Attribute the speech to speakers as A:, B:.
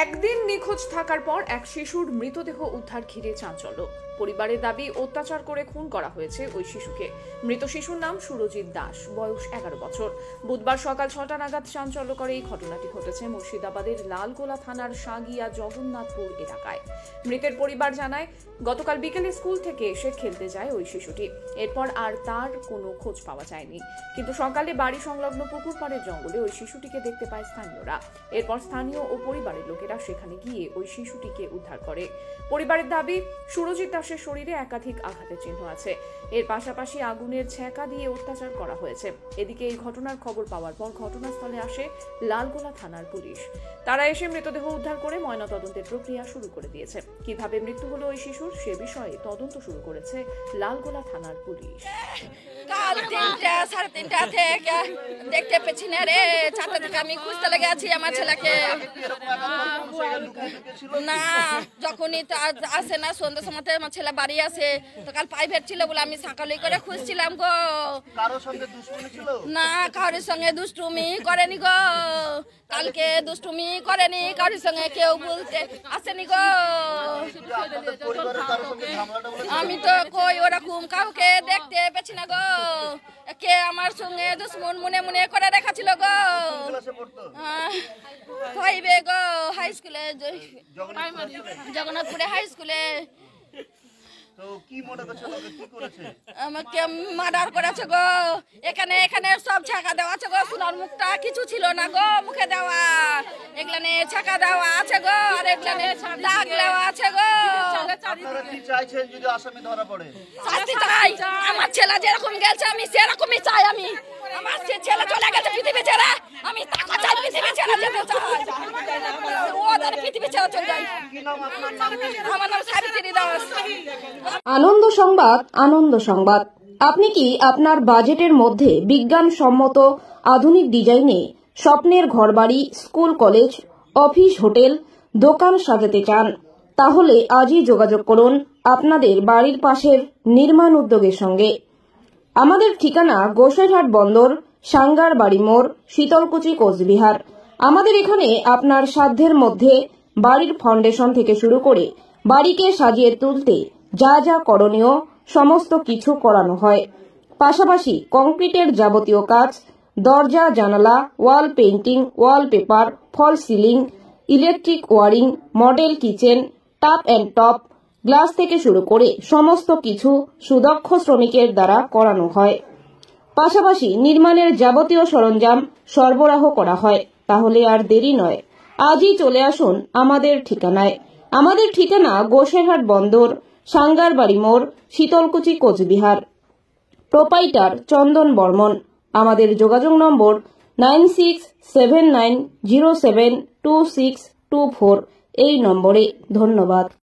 A: একদিন নিখোঁজ থাকার পর এক শিশুর মৃতদেহ উদ্ধার ঘিরে চাঞ্চল্য। পরিবারের দাবি অত্যাচার করে খুন করা হয়েছে ওই শিশুকে। মৃত শিশুর নাম সুরজিৎ দাস, বয়স 11 বছর। বুধবার সকাল 6টা নাগাদ চাঞ্চল্যকর এই ঘটনাটি ঘটেছে মুর্শিদাবাদের লালগোলা থানার সাগিয়া জগন্নাথপুর এলাকায়। মৃতের পরিবার জানায়, গতকাল বিকেলে স্কুল থেকে এসে খেলতে যায় ওই শিশুটি। এরপর আর তার কোনো খোঁজ পাওয়া যায়নি, কিন্তু সকালে বাড়ি সংলগ্ন পুকুর পাড়ের জঙ্গলে ওই শিশুটিকে দেখতে পায় স্থানীয়রা। এরপর স্থানীয় ও পরিবারের লোকেরা সেখানে গিয়ে ওই শিশুটিকে উদ্ধার করে। পরিবারের দাবি, সুরজিৎ দাসের শরীরে একাধিক আঘাতের চিহ্ন আছে। এর পাশাপাশি আগুনের ছ্যাঁকা দিয়ে অত্যাচার করা হয়েছে। এদিকে এই ঘটনার খবর পাওয়ার পর ঘটনাস্থলে আসে লালগোলা থানার পুলিশ। তারা এসে মৃতদেহ উদ্ধার করে ময়নাতদন্তের প্রক্রিয়া শুরু করে দিয়েছে। কিভাবে মৃত্যু হলো ওই শিশুর সে বিষয়ে তদন্ত শুরু করেছে লালগোলা থানার পুলিশ।
B: কাল 3টা, 3:30 থেকে দেখতে পেছি না রে, 4টা থেকে আমি খুঁজতে লেগে আছি আমার ছেলেকে। না, যখনই আসে না সন্ধ্যার সময় আমার ছেলে বাড়ি আসে, তো কাল প্রাইভেট ছিল বলে আমি সকালে করে খুঁজছিলাম গো।
C: কারোর সঙ্গে দুষ্টুমি ছিল
B: না, কারোর সঙ্গে দুষ্টুমি করেনি গো। কালকে দুষ্টুমি করেনি, কারোর সঙ্গে কেউ বলতে আসেনি গো। আমি তো কই ওরকম কাউকে দেখতে পেছি না গো। কে আমার সঙ্গে দুশ্মন মনে মনে করে রেখেছিল গো। ভাইবে গো, হাই স্কুলে, জগন্নাথপুরে হাই স্কুলে। আমাকে মার্ডার করেছে গো। এখানে এখানে সব ছাকা দেওয়া আছে গো। সোনার মুখটা কিছু ছিল না গো মুখে দেওয়া। এখানে ছাকা দেওয়া আছে গো, আর এখানে দাগ দেওয়া আছে গো। শাস্তি চাই। আমার ছেলে যেরকম গেছে আমি সেরকমই চাই। আমি আমার ছেলে চলে গেছে পৃথিবী ছেড়ে, আমি তাকে চাই পৃথিবী ছেড়ে যেতে চাই। ওদের পৃথিবী ছেড়ে চলে যাই। আমার নাম সাবিত্রী দাস।
D: আনন্দ সংবাদ, আনন্দ সংবাদ। আপনি কি আপনার বাজেটের মধ্যে বিজ্ঞানসম্মত আধুনিক ডিজাইনে স্বপ্নের ঘরবাড়ি, স্কুল, কলেজ, অফিস, হোটেল, দোকান সাজাতে চান? তাহলে আজই যোগাযোগ করুন আপনাদের বাড়ির পাশের নির্মাণ উদ্যোগের সঙ্গে। আমাদের ঠিকানা গোসাইরহাট বন্দর, সাঙ্গার বাড়ি মোড়, শীতলকুচি, কোচবিহার। আমাদের এখানে আপনার সাধ্যের মধ্যে বাড়ির ফাউন্ডেশন থেকে শুরু করে বাড়িকে সাজিয়ে তুলতে যা যা করণীয় সমস্ত কিছু করানো হয়। পাশাপাশি কংক্রিটের যাবতীয় কাজ, দরজা, জানালা, wall painting, wallpaper, fall ceiling, electric wiring, model kitchen, tap and top, glass থেকে শুরু করে সমস্ত কিছু সুদক্ষ শ্রমিকের দ্বারা করানো হয়। পাশাপাশি নির্মাণের যাবতীয় সরঞ্জাম সরবরাহ করা হয়। তাহলে আর দেরি নয়, আজই চলে আসুন আমাদের ঠিকানায়। আমাদের ঠিকানা গোসাইরহাট বন্দর, সাঙ্গার বাড়ি মোড়, শীতলকুচি, কোচবিহার। প্রোপাইটার চন্দন বর্মন। আমাদের যোগাযোগ নম্বর 9679072624 এই নম্বরে। ধন্যবাদ।